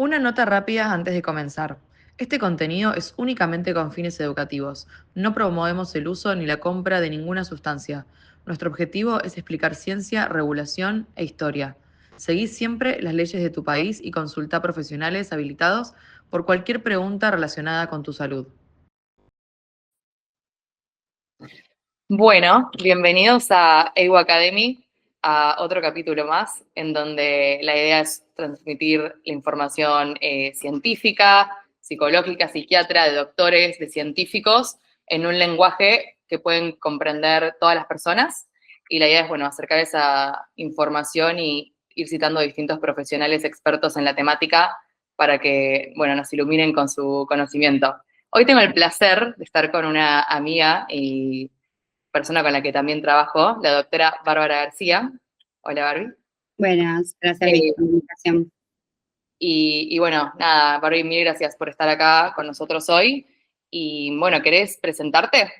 Una nota rápida antes de comenzar. Este contenido es únicamente con fines educativos. No promovemos el uso ni la compra de ninguna sustancia. Nuestro objetivo es explicar ciencia, regulación e historia. Seguí siempre las leyes de tu país y consulta profesionales habilitados por cualquier pregunta relacionada con tu salud. Bueno, bienvenidos a EWU Academy, a otro capítulo más, en donde la idea es transmitir la información científica, psicológica, psiquiatra, de doctores, de científicos, en un lenguaje que pueden comprender todas las personas. Y la idea es, bueno, acercar esa información y ir citando distintos profesionales expertos en la temática para que, bueno, nos iluminen con su conocimiento. Hoy tengo el placer de estar con una amiga y persona con la que también trabajo, la doctora Bárbara García. Hola, Barbie. Buenas, gracias Eh, por la invitación. y bueno, nada, Barbie, mil gracias por estar acá con nosotros hoy. Y bueno, ¿querés presentarte?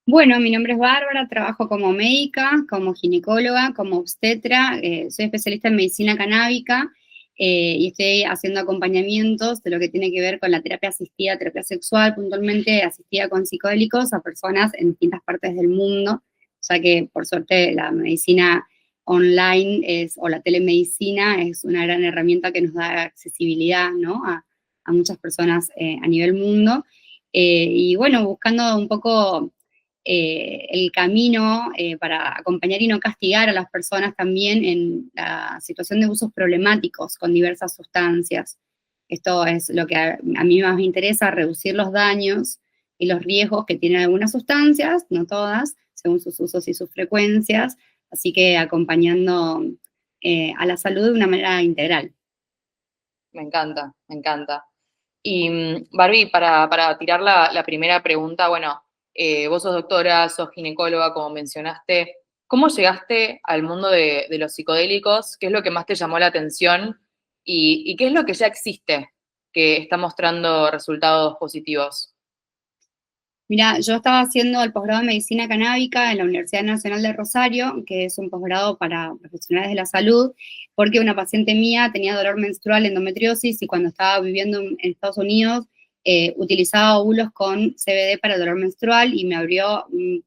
Bueno, mi nombre es Bárbara, trabajo como médica, como ginecóloga, como obstetra, soy especialista en medicina canábica y estoy haciendo acompañamientos de lo que tiene que ver con la terapia asistida, terapia sexual, puntualmente asistida con psicodélicos a personas en distintas partes del mundo, ya que por suerte la medicina online o la telemedicina es una gran herramienta que nos da accesibilidad, ¿no? a muchas personas a nivel mundo. Y bueno, buscando un poco el camino para acompañar y no castigar a las personas también en la situación de usos problemáticos con diversas sustancias. Esto es lo que a mí más me interesa, reducir los daños y los riesgos que tienen algunas sustancias, no todas, según sus usos y sus frecuencias, así que acompañando a la salud de una manera integral. Me encanta, me encanta. Y Barbie, para tirar la primera pregunta, bueno, vos sos doctora, sos ginecóloga, como mencionaste. ¿Cómo llegaste al mundo de los psicodélicos? ¿Qué es lo que más te llamó la atención? ¿Y qué es lo que ya existe que está mostrando resultados positivos? Mira, yo estaba haciendo el posgrado en medicina canábica en la Universidad Nacional de Rosario, que es un posgrado para profesionales de la salud, porque una paciente mía tenía dolor menstrual, endometriosis, y cuando estaba viviendo en Estados Unidos, utilizaba óvulos con CBD para el dolor menstrual y me abrió un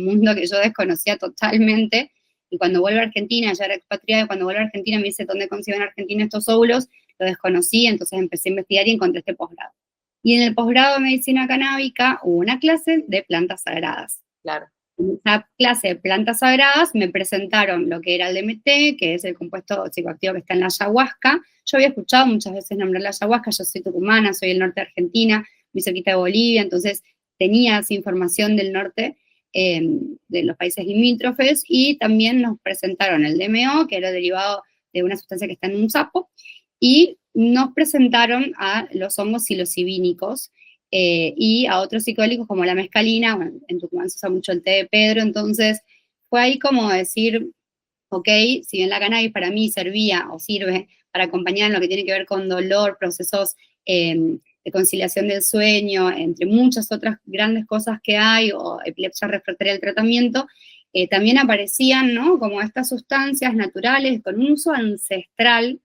mundo que yo desconocía totalmente. Y cuando vuelvo a Argentina, ya era expatriada, y cuando vuelvo a Argentina me dice dónde consigo en Argentina estos óvulos, lo desconocí, entonces empecé a investigar y encontré este posgrado. Y en el posgrado de medicina canábica hubo una clase de plantas sagradas. Claro. En esa clase de plantas sagradas me presentaron lo que era el DMT, que es el compuesto psicoactivo que está en la ayahuasca. Yo había escuchado muchas veces nombrar la ayahuasca, yo soy tucumana, soy del norte de Argentina, muy cerquita de Bolivia, entonces tenía esa información del norte, de los países limítrofes, y también nos presentaron el DMO, que era derivado de una sustancia que está en un sapo, y nos presentaron a los hongos psilocibínicos y a otros psicodélicos como la mescalina. Bueno, en Tucumán se usa mucho el té de Pedro, entonces fue ahí como decir, ok, si bien la cannabis para mí servía o sirve para acompañar en lo que tiene que ver con dolor, procesos de conciliación del sueño, entre muchas otras grandes cosas que hay, o epilepsia refractaria al tratamiento, también aparecían, ¿no? Como estas sustancias naturales con un uso ancestral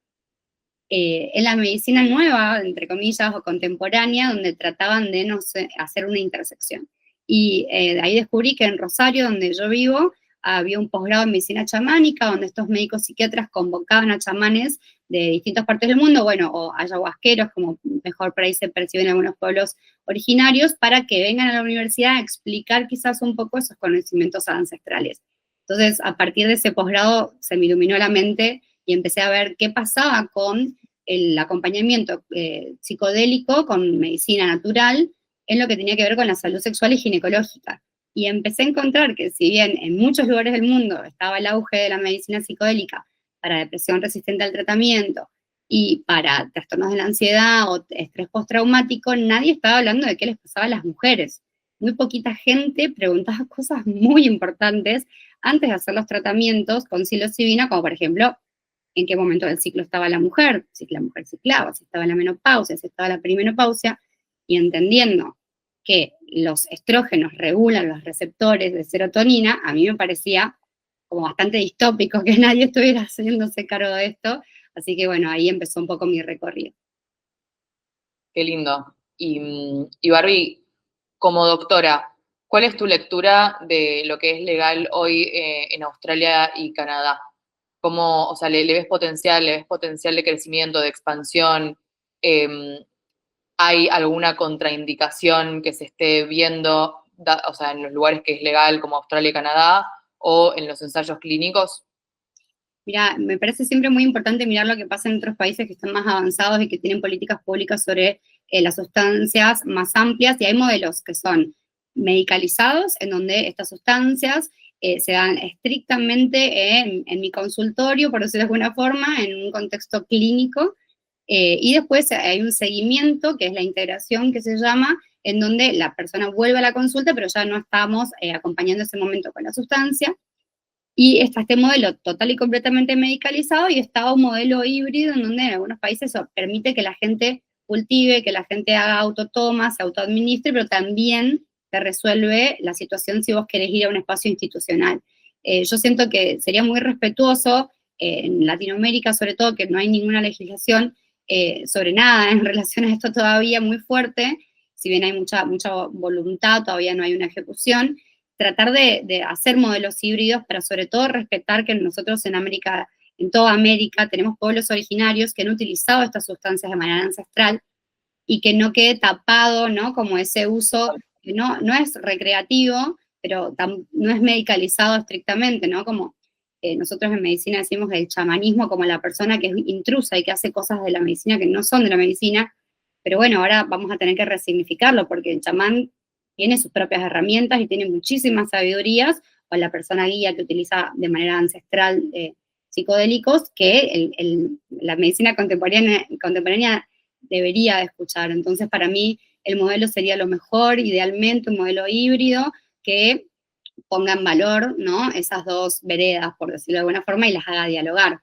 en la medicina nueva, entre comillas, o contemporánea, donde trataban de, no sé, hacer una intersección. Y de ahí descubrí que en Rosario, donde yo vivo, había un posgrado en medicina chamánica, donde estos médicos psiquiatras convocaban a chamanes de distintas partes del mundo, bueno, o ayahuasqueros, como mejor por ahí se perciben en algunos pueblos originarios, para que vengan a la universidad a explicar quizás un poco esos conocimientos ancestrales. Entonces, a partir de ese posgrado se me iluminó la mente y empecé a ver qué pasaba con el acompañamiento psicodélico con medicina natural en lo que tenía que ver con la salud sexual y ginecológica. Y empecé a encontrar que si bien en muchos lugares del mundo estaba el auge de la medicina psicodélica para depresión resistente al tratamiento y para trastornos de la ansiedad o estrés postraumático, nadie estaba hablando de qué les pasaba a las mujeres. Muy poquita gente preguntaba cosas muy importantes antes de hacer los tratamientos con psilocibina, como por ejemplo, en qué momento del ciclo estaba la mujer, si la mujer ciclaba, si estaba en la menopausia, si estaba en la perimenopausia, y entendiendo que los estrógenos regulan los receptores de serotonina, a mí me parecía como bastante distópico que nadie estuviera haciéndose cargo de esto, Así que bueno, ahí empezó un poco mi recorrido. Qué lindo. Y Barbie, como doctora, ¿cuál es tu lectura de lo que es legal hoy en Australia y Canadá? ¿Cómo, o sea, le ves potencial de crecimiento, de expansión? Eh, ¿Hay alguna contraindicación que se esté viendo, o sea, en los lugares que es legal como Australia y Canadá o en los ensayos clínicos? Mira, me parece siempre muy importante mirar lo que pasa en otros países que están más avanzados y que tienen políticas públicas sobre las sustancias más amplias, y hay modelos que son medicalizados, en donde estas sustancias se dan estrictamente en mi consultorio, por decirlo de alguna forma, en un contexto clínico, y después hay un seguimiento, que es la integración que se llama, en donde la persona vuelve a la consulta, pero ya no estamos acompañando ese momento con la sustancia. Y está este modelo total y completamente medicalizado, y está un modelo híbrido en donde en algunos países eso permite que la gente cultive, que la gente haga autotoma, se autoadministre, pero también te resuelve la situación si vos querés ir a un espacio institucional. Yo siento que sería muy respetuoso, en Latinoamérica sobre todo, que no hay ninguna legislación sobre nada en relación a esto todavía muy fuerte, si bien hay mucha voluntad, todavía no hay una ejecución, tratar de hacer modelos híbridos para sobre todo respetar que nosotros en América, en toda América, tenemos pueblos originarios que han utilizado estas sustancias de manera ancestral, y que no quede tapado, ¿no? Como ese uso que no es recreativo, pero no es medicalizado estrictamente, ¿no? Como nosotros en medicina decimos el chamanismo como la persona que es intrusa y que hace cosas de la medicina que no son de la medicina, pero bueno, ahora vamos a tener que resignificarlo, porque el chamán tiene sus propias herramientas y tiene muchísimas sabidurías, o la persona guía que utiliza de manera ancestral psicodélicos, que la medicina contemporánea debería de escuchar. Entonces, para mí, el modelo sería lo mejor, idealmente, un modelo híbrido que ponga en valor, ¿no? Esas dos veredas, por decirlo de alguna forma, y las haga dialogar.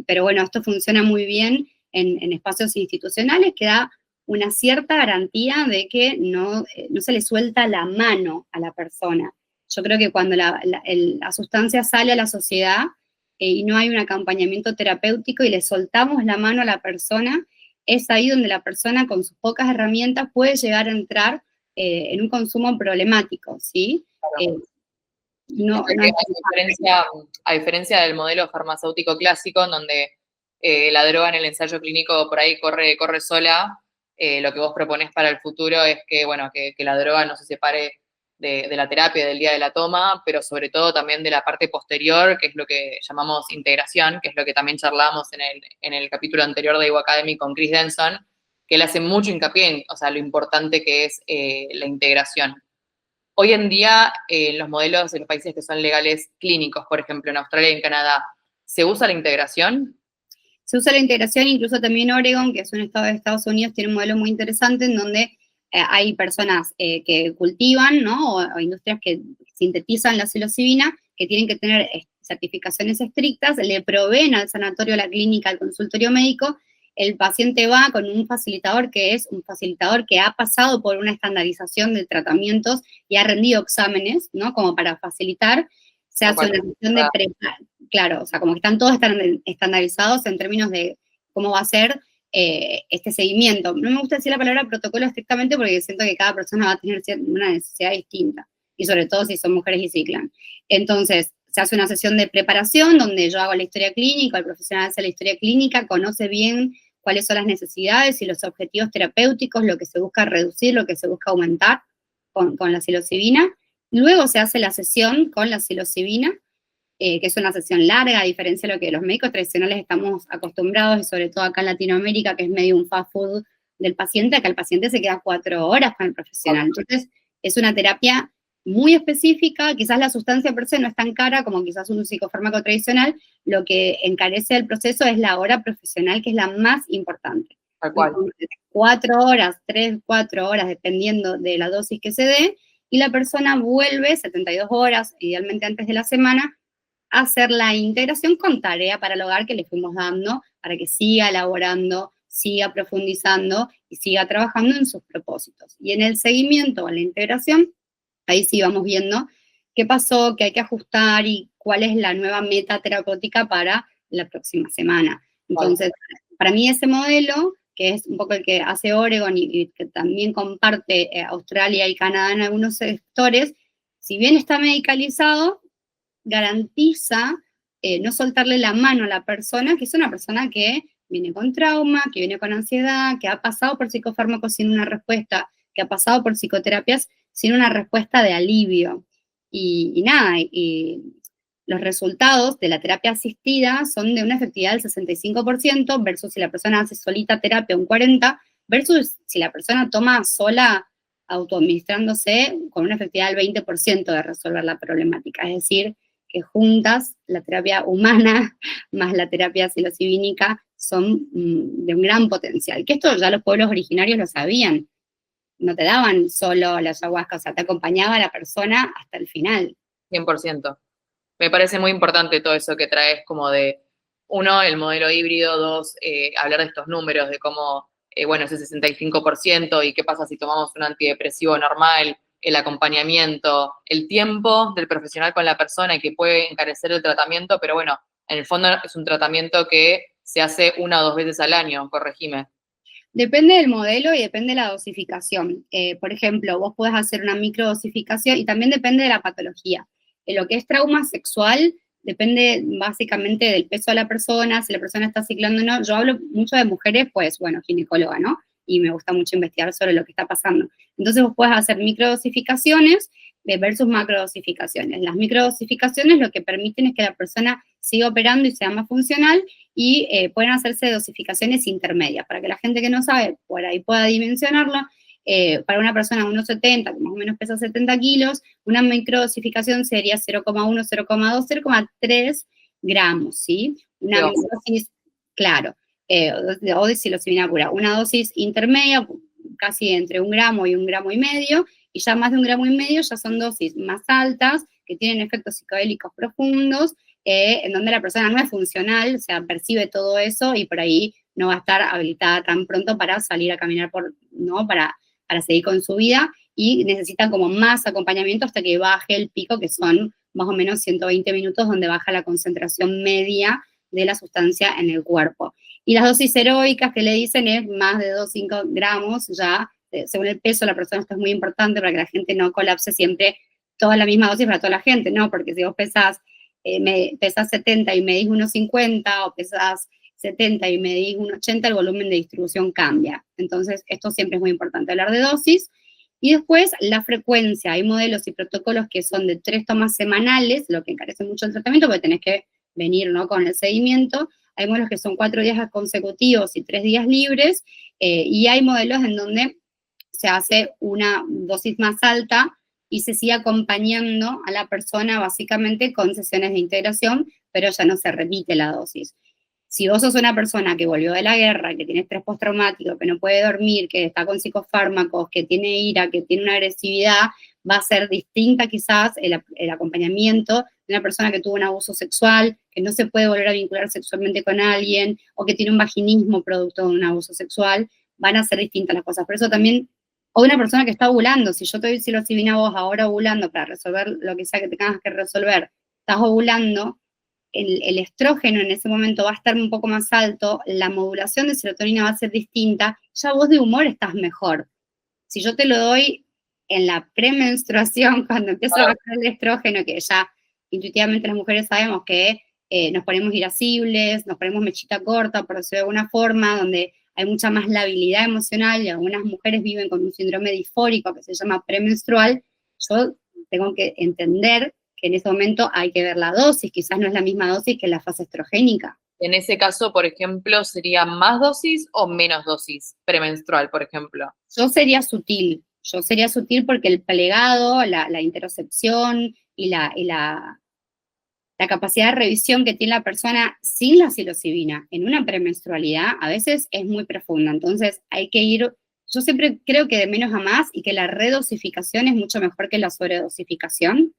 Pero bueno, esto funciona muy bien en espacios institucionales, que da una cierta garantía de que no se le suelta la mano a la persona. Yo creo que cuando la sustancia sale a la sociedad y no hay un acompañamiento terapéutico y le soltamos la mano a la persona, es ahí donde la persona con sus pocas herramientas puede llegar a entrar en un consumo problemático, ¿sí? Claro. No, no Que es a diferencia del modelo farmacéutico clásico, en donde la droga en el ensayo clínico por ahí corre sola, lo que vos proponés para el futuro es que, bueno, que la droga no se separe de la terapia, del día de la toma, pero sobre todo también de la parte posterior, que es lo que llamamos integración, que es lo que también charlábamos en el capítulo anterior de Ivo Academy con Chris Denson, que él hace mucho hincapié en, o sea, lo importante que es la integración. Hoy en día, en los modelos de los países que son legales clínicos, por ejemplo, en Australia y en Canadá, ¿se usa la integración? Se usa la integración, incluso también Oregon, que es un estado de Estados Unidos, tiene un modelo muy interesante en donde hay personas que cultivan, ¿no? O industrias que sintetizan la psilocibina, que tienen que tener certificaciones estrictas, le proveen al sanatorio, a la clínica, al consultorio médico, el paciente va con un facilitador que es un facilitador que ha pasado por una estandarización de tratamientos y ha rendido exámenes, ¿no? Como para facilitar, se hace una sesión de claro, o sea, como que están todos estandarizados en términos de cómo va a ser este seguimiento. No me gusta decir la palabra protocolo estrictamente porque siento que cada persona va a tener una necesidad distinta, y sobre todo si son mujeres y ciclan. Entonces, se hace una sesión de preparación donde yo hago la historia clínica, el profesional hace la historia clínica, conoce bien cuáles son las necesidades y los objetivos terapéuticos, lo que se busca reducir, lo que se busca aumentar con la psilocibina. Luego se hace la sesión con la psilocibina, que es una sesión larga, a diferencia de lo que los médicos tradicionales estamos acostumbrados, y sobre todo acá en Latinoamérica, que es medio un fast food del paciente. Acá el paciente se queda 4 horas con el profesional. Entonces, es una terapia muy específica, quizás la sustancia per se no es tan cara como quizás un psicofármaco tradicional, lo que encarece el proceso es la hora profesional, que es la más importante. Tal cual. Entonces, 4 horas, 3, 4 horas, dependiendo de la dosis que se dé, y la persona vuelve 72 horas, idealmente antes de la semana, hacer la integración con tarea para el hogar que le fuimos dando, para que siga elaborando, siga profundizando y siga trabajando en sus propósitos. Y en el seguimiento a la integración, ahí sí vamos viendo qué pasó, qué hay que ajustar y cuál es la nueva meta terapéutica para la próxima semana. Entonces, para mí ese modelo, que es un poco el que hace Oregon y que también comparte Australia y Canadá en algunos sectores, si bien está medicalizado, garantiza no soltarle la mano a la persona, que es una persona que viene con trauma, que viene con ansiedad, que ha pasado por psicofármacos sin una respuesta, que ha pasado por psicoterapias sin una respuesta de alivio. Y nada, y los resultados de la terapia asistida son de una efectividad del 65% versus si la persona hace solita terapia un 40%, versus si la persona toma sola autoadministrándose con una efectividad del 20% de resolver la problemática. Es decir, que juntas la terapia humana más la terapia psilocibínica son de un gran potencial. Que esto ya los pueblos originarios lo sabían. No te daban solo la ayahuasca, o sea, te acompañaba a la persona hasta el final. 100%. Me parece muy importante todo eso que traes como de, uno, el modelo híbrido, dos, hablar de estos números, de cómo, bueno, ese 65% y qué pasa si tomamos un antidepresivo normal, el acompañamiento, el tiempo del profesional con la persona y que puede encarecer el tratamiento, pero bueno, en el fondo es un tratamiento que se hace 1 o 2 veces al año, corregime. Depende del modelo y depende de la dosificación. Por ejemplo, vos podés hacer una microdosificación y también depende de la patología. En lo que es trauma sexual, depende básicamente del peso de la persona, si la persona está ciclando o no. Yo hablo mucho de mujeres, pues, bueno, ginecóloga, ¿no? Y me gusta mucho investigar sobre lo que está pasando. Entonces vos podés hacer microdosificaciones versus macrodosificaciones. Las microdosificaciones lo que permiten es que la persona siga operando y sea más funcional, y pueden hacerse dosificaciones intermedias, para que la gente que no sabe por ahí pueda dimensionarlo. Para una persona de 1,70, que más o menos pesa 70 kilos, una microdosificación sería 0,1, 0,2, 0,3 gramos, ¿sí? Una dosis, claro, o de psilocibina pura. Una dosis intermedia, casi entre 1 gramo y 1,5 gramos, y ya más de 1,5 gramos ya son dosis más altas, que tienen efectos psicodélicos profundos, en donde la persona no es funcional, o sea, percibe todo eso y por ahí no va a estar habilitada tan pronto para salir a caminar, ¿no? Para seguir con su vida, y necesitan como más acompañamiento hasta que baje el pico, que son más o menos 120 minutos, donde baja la concentración media de la sustancia en el cuerpo. Y las dosis heroicas que le dicen es más de 2,5 gramos, ya según el peso de la persona. Esto es muy importante para que la gente no colapse siempre toda la misma dosis para toda la gente, ¿no? Porque si vos pesas 70 y medís 1,50, o pesas 70 y medís 1,80, el volumen de distribución cambia. Entonces, esto siempre es muy importante hablar de dosis. Y después, la frecuencia. Hay modelos y protocolos que son de 3 tomas semanales, lo que encarece mucho el tratamiento, porque tenés que venir, ¿no?, con el seguimiento. Hay modelos que son 4 días consecutivos y 3 días libres, y hay modelos en donde se hace una dosis más alta y se sigue acompañando a la persona básicamente con sesiones de integración, pero ya no se repite la dosis. Si vos sos una persona que volvió de la guerra, que tiene estrés postraumático, que no puede dormir, que está con psicofármacos, que tiene ira, que tiene una agresividad, va a ser distinta quizás el acompañamiento de una persona que tuvo un abuso sexual, que no se puede volver a vincular sexualmente con alguien, o que tiene un vaginismo producto de un abuso sexual. Van a ser distintas las cosas. Por eso también, o una persona que está ovulando, si yo te doy psilocibina a vos ahora ovulando para resolver lo que sea que tengas que resolver, estás ovulando, el estrógeno en ese momento va a estar un poco más alto, la modulación de serotonina va a ser distinta, ya vos de humor estás mejor. Si yo te lo doy en la premenstruación, cuando empieza a bajar el estrógeno, que ya intuitivamente las mujeres sabemos que nos ponemos irascibles, nos ponemos mechita corta, por decirlo de alguna forma, donde hay mucha más labilidad emocional, y algunas mujeres viven con un síndrome disfórico que se llama premenstrual. Yo tengo que entender que en ese momento hay que ver la dosis, quizás no es la misma dosis que la fase estrogénica. En ese caso, por ejemplo, ¿sería más dosis o menos dosis premenstrual, por ejemplo? Yo sería sutil porque el plegado, la interocepción y la capacidad de revisión que tiene la persona sin la psilocibina en una premenstrualidad a veces es muy profunda. Entonces hay que ir, yo siempre creo que de menos a más, y que la redosificación es mucho mejor que la sobredosificación.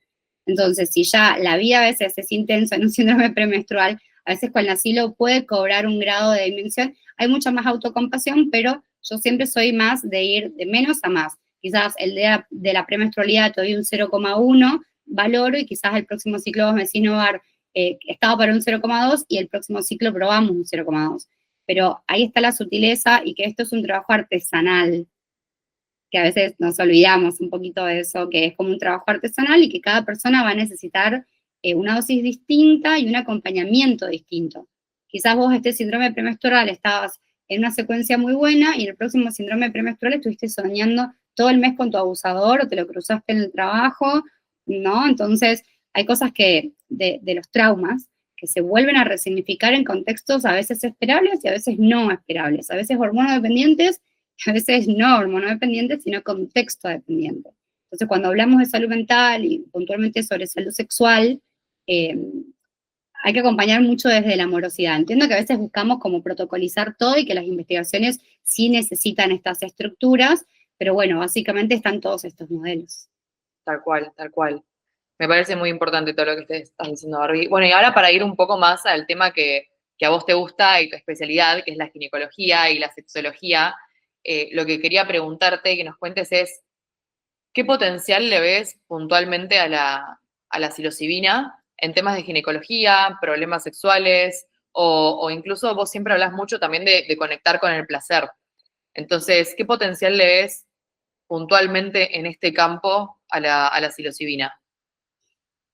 Entonces, si ya la vida a veces es intensa en un síndrome premenstrual, a veces con la silo puede cobrar un grado de dimensión, hay mucha más autocompasión, pero yo siempre soy más de ir de menos a más. Quizás el día de la premenstrualidad te doy un 0,1, valoro, y quizás el próximo ciclo vos me decís, no, estaba para un 0,2 y el próximo ciclo probamos un 0,2. Pero ahí está la sutileza y que esto es un trabajo artesanal, que a veces nos olvidamos un poquito de eso, que es como un trabajo artesanal y que cada persona va a necesitar una dosis distinta y un acompañamiento distinto. Quizás vos este síndrome premenstrual estabas en una secuencia muy buena y en el próximo síndrome premenstrual estuviste soñando todo el mes con tu abusador o te lo cruzaste en el trabajo, ¿no? Entonces, hay cosas que, de los traumas, que se vuelven a resignificar en contextos a veces esperables y a veces no esperables, a veces hormonodependientes, a veces no hormonodependientes, sino contexto dependiente. Entonces, cuando hablamos de salud mental y puntualmente sobre salud sexual, hay que acompañar mucho desde la amorosidad. Entiendo que a veces buscamos como protocolizar todo y que las investigaciones sí necesitan estas estructuras, pero bueno, básicamente están todos estos modelos. Tal cual, tal cual. Me parece muy importante todo lo que te estás diciendo, Barbie. Bueno, y ahora para ir un poco más al tema que a vos te gusta y tu especialidad, que es la ginecología y la sexología, lo que quería preguntarte, que nos cuentes es, ¿qué potencial le ves puntualmente a la psilocibina en temas de ginecología, problemas sexuales, o incluso vos siempre hablas mucho también de conectar con el placer? Entonces, ¿qué potencial le ves puntualmente en este campo a la psilocibina?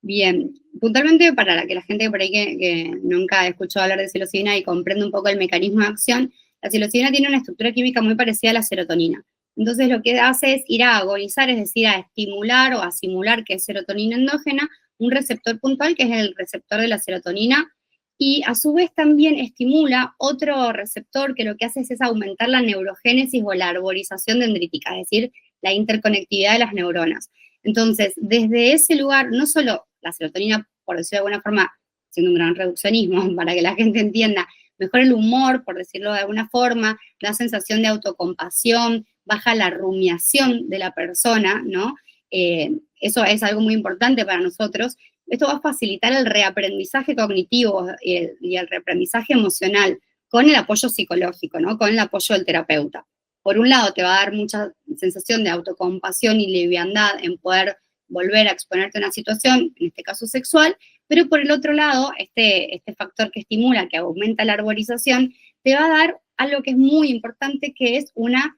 Bien, puntualmente para que la gente por ahí que nunca escuchó hablar de psilocibina y comprende un poco el mecanismo de acción, la psilocibina tiene una estructura química muy parecida a la serotonina. Entonces lo que hace es ir a agonizar, es decir, a estimular o a simular que es serotonina endógena, un receptor puntual que es el receptor de la serotonina, y a su vez también estimula otro receptor que lo que hace es aumentar la neurogénesis o la arborización dendrítica, es decir, la interconectividad de las neuronas. Entonces, desde ese lugar, no solo la serotonina, por decirlo de alguna forma, haciendo un gran reduccionismo para que la gente entienda, mejora el humor, por decirlo de alguna forma, da sensación de autocompasión, baja la rumiación de la persona, ¿no? Eso es algo muy importante para nosotros. Esto va a facilitar el reaprendizaje cognitivo y el reaprendizaje emocional con el apoyo psicológico, ¿no? Con el apoyo del terapeuta. Por un lado, te va a dar mucha sensación de autocompasión y liviandad en poder volver a exponerte a una situación, en este caso sexual, pero por el otro lado, este factor que estimula, que aumenta la arborización, te va a dar algo que es muy importante, que es una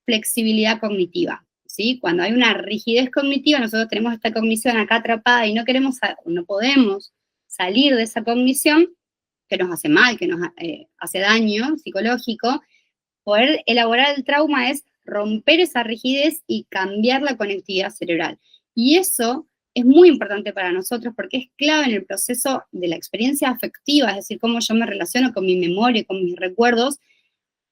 flexibilidad cognitiva, ¿sí? Cuando hay una rigidez cognitiva, nosotros tenemos esta cognición acá atrapada y no podemos salir de esa cognición, que nos hace mal, que nos hace daño psicológico. Poder elaborar el trauma es romper esa rigidez y cambiar la conectividad cerebral. Y eso es muy importante para nosotros porque es clave en el proceso de la experiencia afectiva, es decir, cómo yo me relaciono con mi memoria, con mis recuerdos,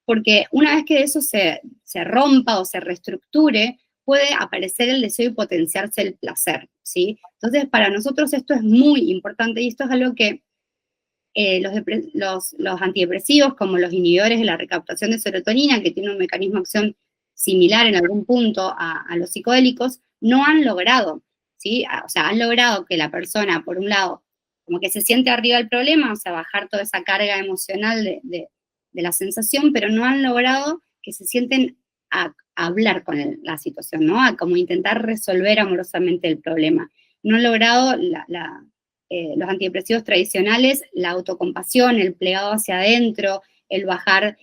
porque una vez que eso se rompa o se reestructure, puede aparecer el deseo y potenciarse el placer, ¿sí? Entonces, para nosotros esto es muy importante y esto es algo que los antidepresivos, como los inhibidores de la recaptación de serotonina, que tienen un mecanismo de acción similar en algún punto a los psicodélicos, no han logrado, ¿sí? O sea, han logrado que la persona, por un lado, como que se siente arriba del problema, o sea, bajar toda esa carga emocional de la sensación, pero no han logrado que se sienten a hablar con la situación, ¿no? A como intentar resolver amorosamente el problema. No han logrado los antidepresivos tradicionales, la autocompasión, el plegado hacia adentro, el bajar,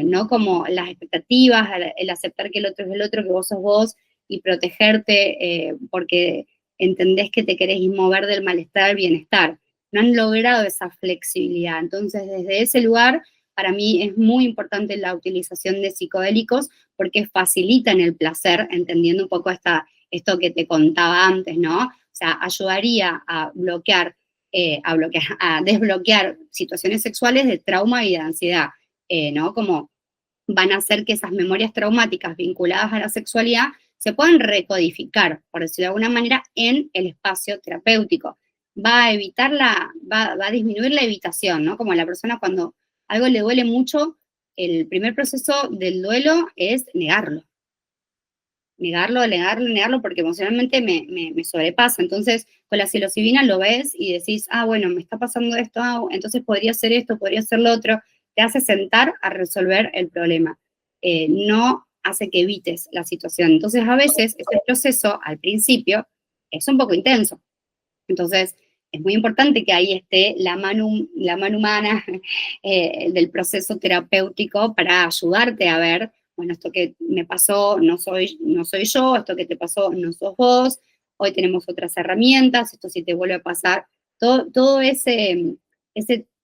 ¿no? Como las expectativas, el aceptar que el otro es el otro, que vos sos vos, y protegerte porque entendés que te querés ir mover del malestar al bienestar. No han logrado esa flexibilidad. Entonces, desde ese lugar, para mí es muy importante la utilización de psicodélicos porque facilitan el placer, entendiendo un poco esto que te contaba antes, ¿no? O sea, ayudaría a desbloquear situaciones sexuales de trauma y de ansiedad, ¿no? Como van a hacer que esas memorias traumáticas vinculadas a la sexualidad se puedan recodificar, por decirlo de alguna manera, en el espacio terapéutico. Va a disminuir la evitación, ¿no? Como a la persona cuando algo le duele mucho, el primer proceso del duelo es negarlo, porque emocionalmente me sobrepasa. Entonces, con la psilocibina lo ves y decís, bueno, me está pasando esto, entonces podría ser esto, podría ser lo otro. Te hace sentar a resolver el problema. No hace que evites la situación. Entonces, a veces, ese proceso, al principio, es un poco intenso. Entonces, es muy importante que ahí esté la mano humana del proceso terapéutico para ayudarte a ver, bueno, esto que me pasó no soy yo, esto que te pasó no sos vos, hoy tenemos otras herramientas, esto si te vuelve a pasar, todo ese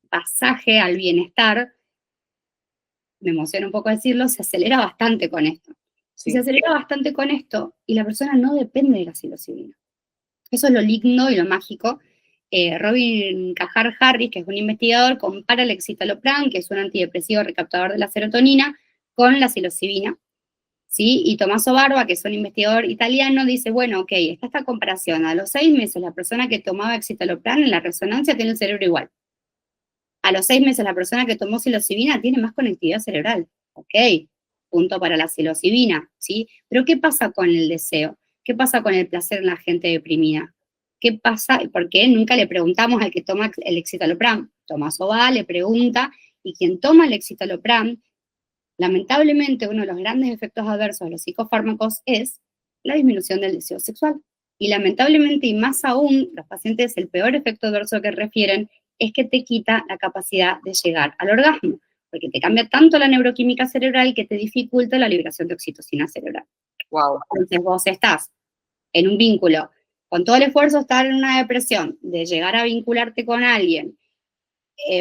pasaje al bienestar, me emociona un poco decirlo, se acelera bastante con esto. Y se Sí. acelera bastante con esto, y la persona no depende de la psilocibina. Eso es lo lindo y lo mágico. Robin Cajar Harris, que es un investigador, compara el escitalopram, que es un antidepresivo recaptador de la serotonina, con la psilocibina, ¿sí? Y Tommaso Barba, que es un investigador italiano, dice, bueno, ok, está esta comparación. A los 6 meses, la persona que tomaba escitalopram en la resonancia tiene el cerebro igual. A los 6 meses, la persona que tomó psilocibina tiene más conectividad cerebral. Ok, punto para la psilocibina, ¿sí? Pero ¿qué pasa con el deseo? ¿Qué pasa con el placer en la gente deprimida? ¿Qué pasa? Porque nunca le preguntamos al que toma el escitalopram. Tommaso va, le pregunta, y quien toma el escitalopram, lamentablemente uno de los grandes efectos adversos de los psicofármacos es la disminución del deseo sexual. Y lamentablemente, y más aún, los pacientes, el peor efecto adverso que refieren es que te quita la capacidad de llegar al orgasmo, porque te cambia tanto la neuroquímica cerebral que te dificulta la liberación de oxitocina cerebral. Wow. Entonces vos estás en un vínculo, con todo el esfuerzo de estar en una depresión, de llegar a vincularte con alguien,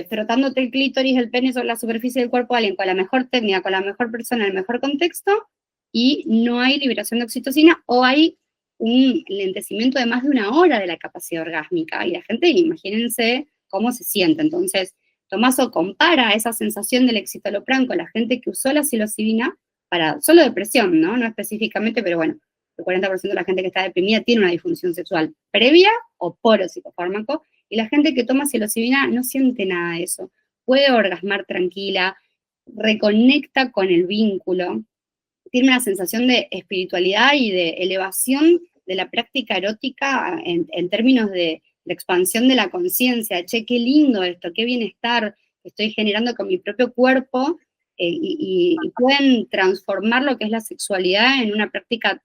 frotándote el clítoris, el pene sobre la superficie del cuerpo de alguien, con la mejor técnica, con la mejor persona, en el mejor contexto, y no hay liberación de oxitocina, o hay un lentecimiento de más de 1 hora de la capacidad orgásmica, y la gente, imagínense cómo se siente. Entonces, Tommaso compara esa sensación del escitalopram con la gente que usó la psilocibina para solo depresión, ¿no? No específicamente, pero bueno, el 40% de la gente que está deprimida tiene una disfunción sexual previa o por el psicofármaco, y la gente que toma psilocibina no siente nada de eso. Puede orgasmar tranquila, reconecta con el vínculo, tiene una sensación de espiritualidad y de elevación de la práctica erótica en términos de expansión de la conciencia. Che, qué lindo esto, qué bienestar estoy generando con mi propio cuerpo, y pueden transformar lo que es la sexualidad en una práctica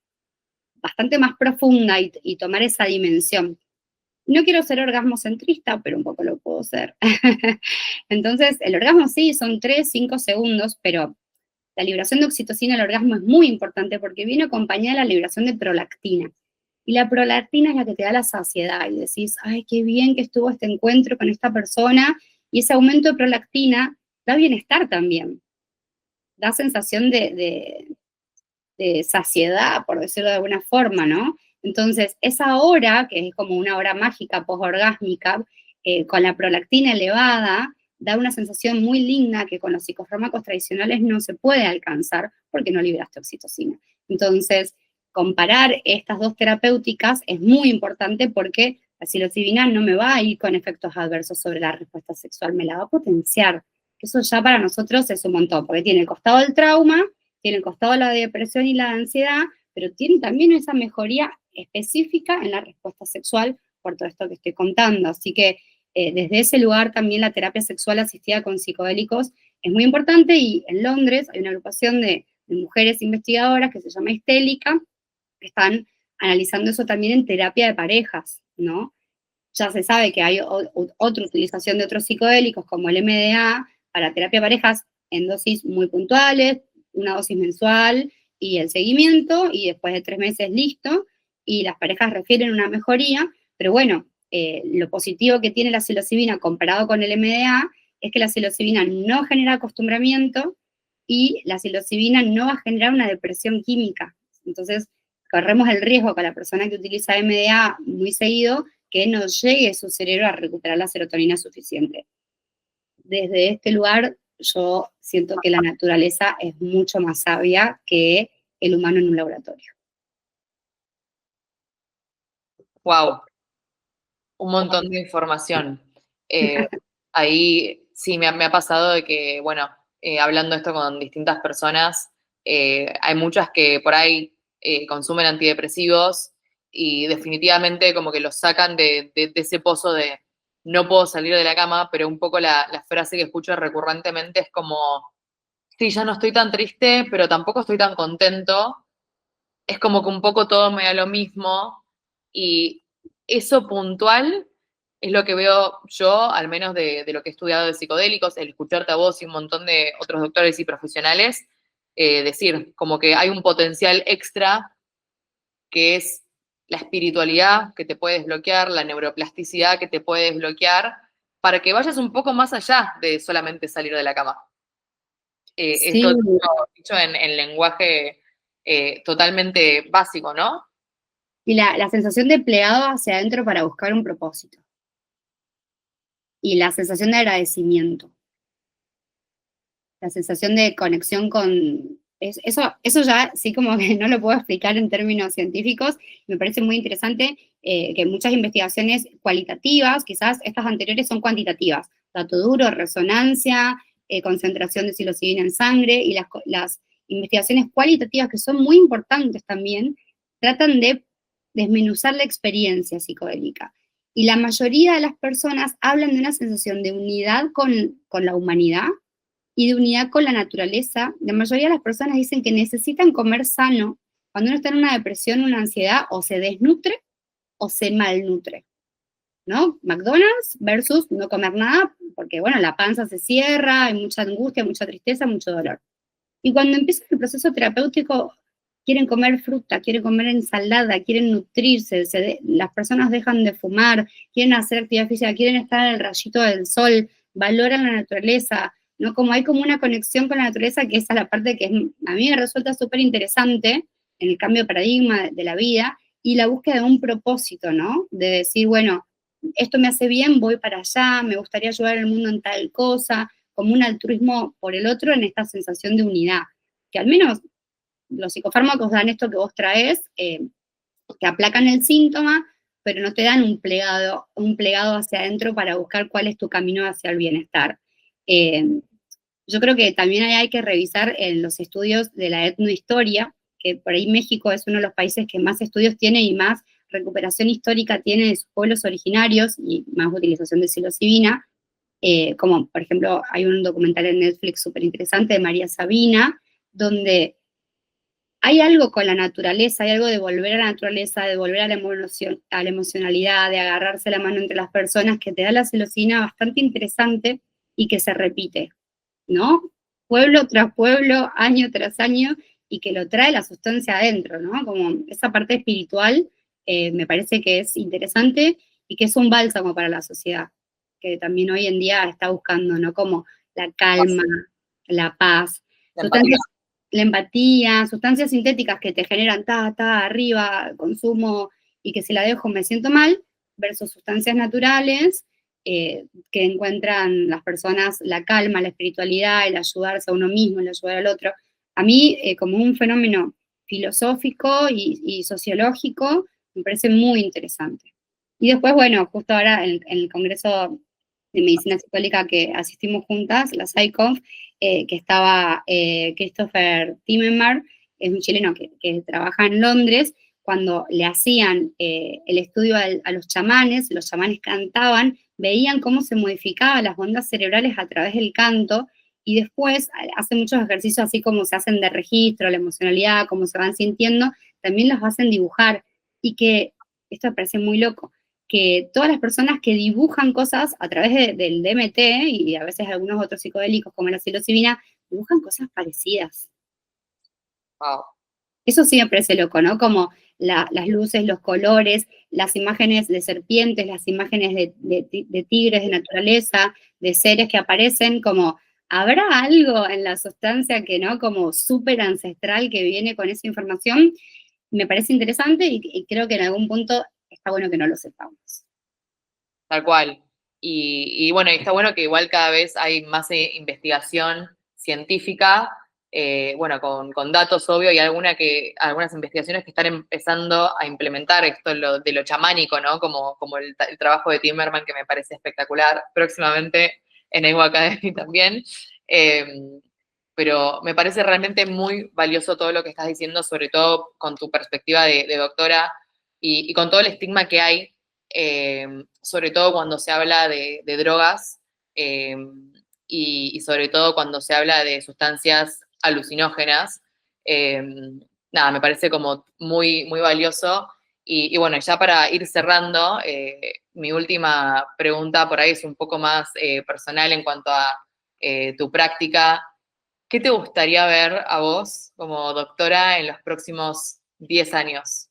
bastante más profunda y tomar esa dimensión. No quiero ser orgasmocentrista, pero un poco lo puedo ser. Entonces, el orgasmo sí, son 3, 5 segundos, pero la liberación de oxitocina al orgasmo es muy importante porque viene acompañada de la liberación de prolactina. Y la prolactina es la que te da la saciedad y decís, ay, qué bien que estuvo este encuentro con esta persona, y ese aumento de prolactina da bienestar también, da sensación de saciedad, por decirlo de alguna forma, ¿no? Entonces, esa hora, que es como una hora mágica posorgásmica, con la prolactina elevada, da una sensación muy linda que con los psicofármacos tradicionales no se puede alcanzar porque no liberaste oxitocina. Entonces, comparar estas dos terapéuticas es muy importante porque la psilocibina no me va a ir con efectos adversos sobre la respuesta sexual, me la va a potenciar. Eso ya para nosotros es un montón, porque tiene el costado del trauma, tiene el costado de la depresión y la ansiedad, pero tiene también esa mejoría específica en la respuesta sexual por todo esto que estoy contando. Así que desde ese lugar también la terapia sexual asistida con psicodélicos es muy importante, y en Londres hay una agrupación de mujeres investigadoras que se llama Hystélica, que están analizando eso también en terapia de parejas, ¿no? Ya se sabe que hay otra utilización de otros psicodélicos como el MDA para terapia de parejas en dosis muy puntuales, una dosis mensual y el seguimiento, y después de 3 meses listo, y las parejas refieren una mejoría, pero bueno, lo positivo que tiene la psilocibina comparado con el MDA es que la psilocibina no genera acostumbramiento y la psilocibina no va a generar una depresión química. Entonces, corremos el riesgo con la persona que utiliza MDA muy seguido que no llegue su cerebro a recuperar la serotonina suficiente. Desde este lugar, yo siento que la naturaleza es mucho más sabia que el humano en un laboratorio. Wow. Un montón de información. Ahí sí me ha pasado de que, bueno, hablando esto con distintas personas, hay muchas que por ahí consumen antidepresivos y definitivamente como que los sacan de ese pozo de no puedo salir de la cama, pero un poco la frase que escucho recurrentemente es como, sí, ya no estoy tan triste, pero tampoco estoy tan contento. Es como que un poco todo me da lo mismo, y eso puntual es lo que veo yo, al menos de lo que he estudiado de psicodélicos, el escucharte a vos y un montón de otros doctores y profesionales, decir, como que hay un potencial extra que es la espiritualidad que te puede desbloquear, la neuroplasticidad que te puede desbloquear, para que vayas un poco más allá de solamente salir de la cama. Sí, Esto dicho en lenguaje totalmente básico, ¿no? y la sensación de plegado hacia adentro para buscar un propósito. Y la sensación de agradecimiento. La sensación de conexión con... Eso ya sí como que no lo puedo explicar en términos científicos. Me parece muy interesante que muchas investigaciones cualitativas, quizás estas anteriores son cuantitativas, dato duro, resonancia, concentración de psilocibina en sangre, y las investigaciones cualitativas, que son muy importantes también, tratan de desmenuzar la experiencia psicodélica. Y la mayoría de las personas hablan de una sensación de unidad con la humanidad y de unidad con la naturaleza. La mayoría de las personas dicen que necesitan comer sano. Cuando uno está en una depresión, una ansiedad, o se desnutre o se malnutre, ¿no? McDonald's versus no comer nada, porque, bueno, la panza se cierra, hay mucha angustia, mucha tristeza, mucho dolor. Y cuando empieza el proceso terapéutico, quieren comer fruta, quieren comer ensalada, quieren nutrirse, las personas dejan de fumar, quieren hacer actividad física, quieren estar en el rayito del sol, valoran la naturaleza, ¿no? Como hay como una conexión con la naturaleza, que esa es la parte que a mí me resulta súper interesante en el cambio de paradigma de la vida, y la búsqueda de un propósito, ¿no? De decir, bueno, esto me hace bien, voy para allá, me gustaría ayudar al mundo en tal cosa, como un altruismo por el otro en esta sensación de unidad, que al menos los psicofármacos dan esto que vos traes, que aplacan el síntoma, pero no te dan un plegado hacia adentro para buscar cuál es tu camino hacia el bienestar. Yo creo que también hay que revisar en los estudios de la etnohistoria, que por ahí México es uno de los países que más estudios tiene y más recuperación histórica tiene de sus pueblos originarios y más utilización de psilocibina, como por ejemplo hay un documental en Netflix súper interesante de María Sabina, donde hay algo con la naturaleza, hay algo de volver a la naturaleza, de volver a la emocionalidad, de agarrarse la mano entre las personas, que te da la psilocibina bastante interesante y que se repite, ¿no? Pueblo tras pueblo, año tras año, y que lo trae la sustancia adentro, ¿no? Como esa parte espiritual me parece que es interesante y que es un bálsamo para la sociedad, que también hoy en día está buscando, ¿no? Como la calma, la paz, La empatía. sustancias, la empatía, sustancias sintéticas que te generan arriba, consumo, y que si la dejo me siento mal, versus sustancias naturales que encuentran las personas la calma, la espiritualidad, el ayudarse a uno mismo, el ayudar al otro. A mí, como un fenómeno filosófico y sociológico, me parece muy interesante. Y después, bueno, justo ahora en el Congreso de Medicina Psicodélica que asistimos juntas, la SciConf, que estaba Christopher Timmerman, es un chileno que trabaja en Londres, cuando le hacían el estudio a los chamanes cantaban, veían cómo se modificaban las ondas cerebrales a través del canto, y después hacen muchos ejercicios así como se hacen de registro, la emocionalidad, cómo se van sintiendo, también los hacen dibujar, y que, esto me parece muy loco, que todas las personas que dibujan cosas a través del DMT, y a veces algunos otros psicodélicos como la psilocibina, dibujan cosas parecidas. Wow. Eso sí me parece loco, ¿no? Como las luces, los colores, las imágenes de serpientes, las imágenes de tigres, de naturaleza, de seres que aparecen, como, ¿habrá algo en la sustancia que, ¿no? Como súper ancestral que viene con esa información? Me parece interesante y creo que en algún punto está bueno que no lo sepamos. Tal cual. Y bueno, y está bueno que igual cada vez hay más investigación científica, bueno, con datos, obvio, y algunas investigaciones que están empezando a implementar esto de lo chamánico, ¿no? Como el trabajo de Timmerman, que me parece espectacular, próximamente en EWA Academy también. Eh, pero me parece realmente muy valioso todo lo que estás diciendo, sobre todo con tu perspectiva de doctora y con todo el estigma que hay, sobre todo cuando se habla de drogas eh, y sobre todo cuando se habla de sustancias alucinógenas. Eh, Nada, me parece como muy, muy valioso Y bueno, ya para ir cerrando, mi última pregunta por ahí es un poco más personal en cuanto a tu práctica. ¿Qué te gustaría ver a vos como doctora en los próximos 10 años?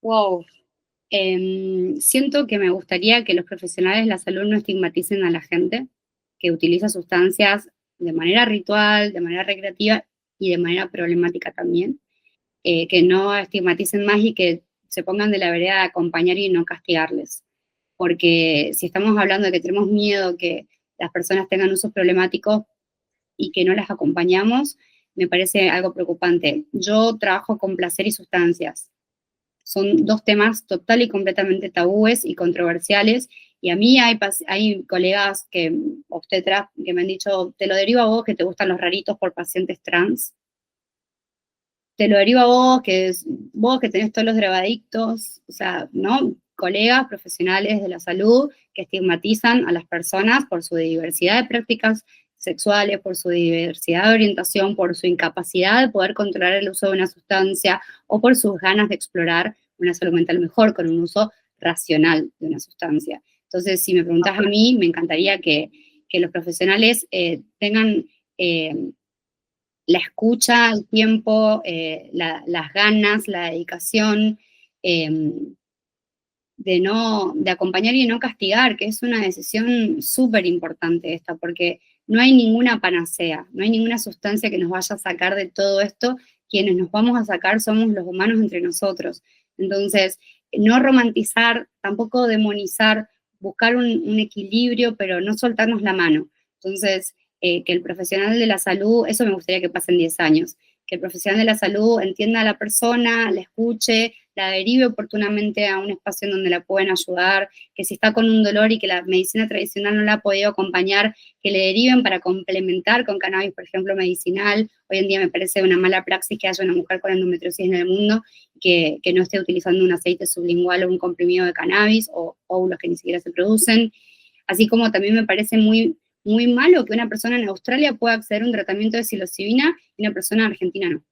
Wow. Siento que me gustaría que los profesionales de la salud no estigmaticen a la gente que utiliza sustancias de manera ritual, de manera recreativa y de manera problemática también. Que no estigmaticen más y que se pongan de la vereda de acompañar y no castigarles. Porque si estamos hablando de que tenemos miedo que las personas tengan usos problemáticos y que no las acompañamos, me parece algo preocupante. Yo trabajo con placer y sustancias. Son dos temas total y completamente tabúes y controversiales. Y a mí hay colegas que, obstetras, que me han dicho, te lo derivo a vos que te gustan los raritos por pacientes trans. Te lo derivo a vos que tenés todos los drogadictos, o sea, ¿no? Colegas profesionales de la salud que estigmatizan a las personas por su diversidad de prácticas sexuales, por su diversidad de orientación, por su incapacidad de poder controlar el uso de una sustancia o por sus ganas de explorar una salud mental mejor con un uso racional de una sustancia. Entonces, si me preguntás a mí, me encantaría que los profesionales tengan la escucha, el tiempo, las ganas, la dedicación, eh, de acompañar y no castigar, que es una decisión súper importante esta, porque no hay ninguna panacea, no hay ninguna sustancia que nos vaya a sacar de todo esto. Quienes nos vamos a sacar somos los humanos entre nosotros. Entonces, no romantizar, tampoco demonizar, buscar un equilibrio, pero no soltarnos la mano. Entonces, que el profesional de la salud, eso me gustaría que pase en 10 años, que el profesional de la salud entienda a la persona, la escuche, la derive oportunamente a un espacio en donde la pueden ayudar, que si está con un dolor y que la medicina tradicional no la ha podido acompañar, que le deriven para complementar con cannabis, por ejemplo, medicinal. Hoy en día me parece una mala praxis que haya una mujer con endometriosis en el mundo que no esté utilizando un aceite sublingual o un comprimido de cannabis o óvulos que ni siquiera se producen. Así como también me parece muy malo que una persona en Australia pueda acceder a un tratamiento de psilocibina y una persona en Argentina no.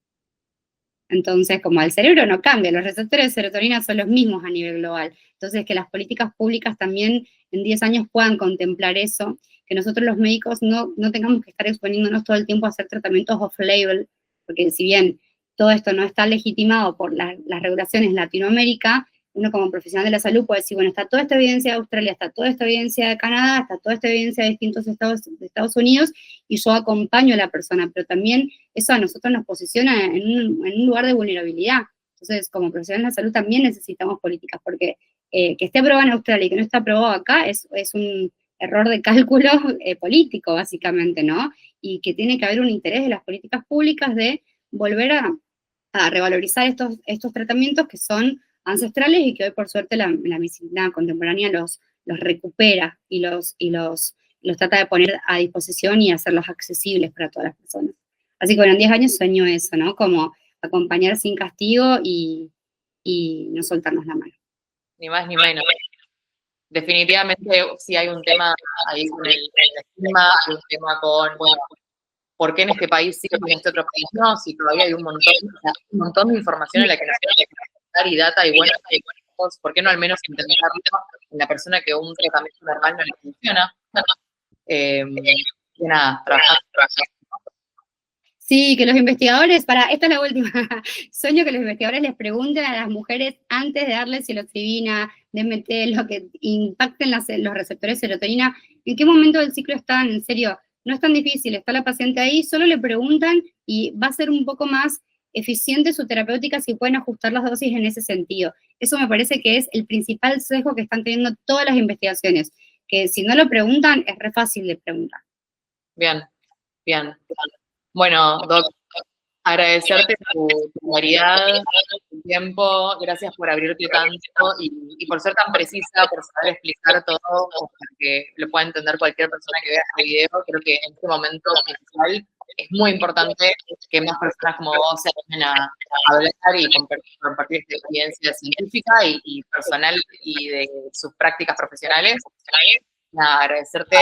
Entonces, como el cerebro no cambia, los receptores de serotonina son los mismos a nivel global. Entonces, que las políticas públicas también en 10 años puedan contemplar eso, que nosotros los médicos no tengamos que estar exponiéndonos todo el tiempo a hacer tratamientos off-label, porque si bien todo esto no está legitimado por las regulaciones en Latinoamérica, uno como profesional de la salud puede decir, bueno, está toda esta evidencia de Australia, está toda esta evidencia de Canadá, está toda esta evidencia de distintos estados de Estados Unidos, y yo acompaño a la persona, pero también eso a nosotros nos posiciona en un lugar de vulnerabilidad. Entonces, como profesionales de la salud también necesitamos políticas, porque que esté aprobado en Australia y que no esté aprobado acá es un error de cálculo político, básicamente, ¿no? Y que tiene que haber un interés de las políticas públicas de volver a revalorizar estos tratamientos que son ancestrales y que hoy, por suerte, la medicina contemporánea los recupera y los trata de poner a disposición y hacerlos accesibles para todas las personas. Así que bueno, en 10 años sueño eso, ¿no? Como acompañar sin castigo y no soltarnos la mano. Ni más ni menos. Definitivamente sí hay un tema ahí con el estigma, hay un tema con, bueno, ¿por qué en este país sí y en este otro país no? Si todavía hay un montón de información en la que nos tiene que dar y data y buenos, ¿por qué no al menos intentarlo en la persona que un tratamiento normal no le funciona? Y nada, trabajar. Sí, que los investigadores, esta es la última, sueño que los investigadores les pregunten a las mujeres antes de darles psilocibina, DMT, lo que impacten los receptores de serotonina, en qué momento del ciclo están, en serio, no es tan difícil, está la paciente ahí, solo le preguntan y va a ser un poco más eficiente su terapéutica si pueden ajustar las dosis en ese sentido. Eso me parece que es el principal sesgo que están teniendo todas las investigaciones, que si no lo preguntan, es re fácil de preguntar. Bien, bien. Bueno, Doc, agradecerte tu claridad, tu tiempo, gracias por abrirte tanto y por ser tan precisa, por saber explicar todo, para que lo pueda entender cualquier persona que vea este video. Creo que en este momento especial es muy importante que más personas como vos se animen a hablar y compartir esta experiencia científica y personal y de sus prácticas profesionales. Nada, agradecerte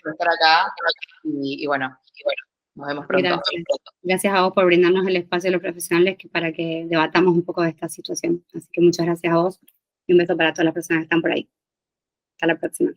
por estar acá y bueno. Nos vemos pronto. Gracias. Gracias a vos por brindarnos el espacio a los profesionales para que debatamos un poco de esta situación. Así que muchas gracias a vos y un beso para todas las personas que están por ahí. Hasta la próxima.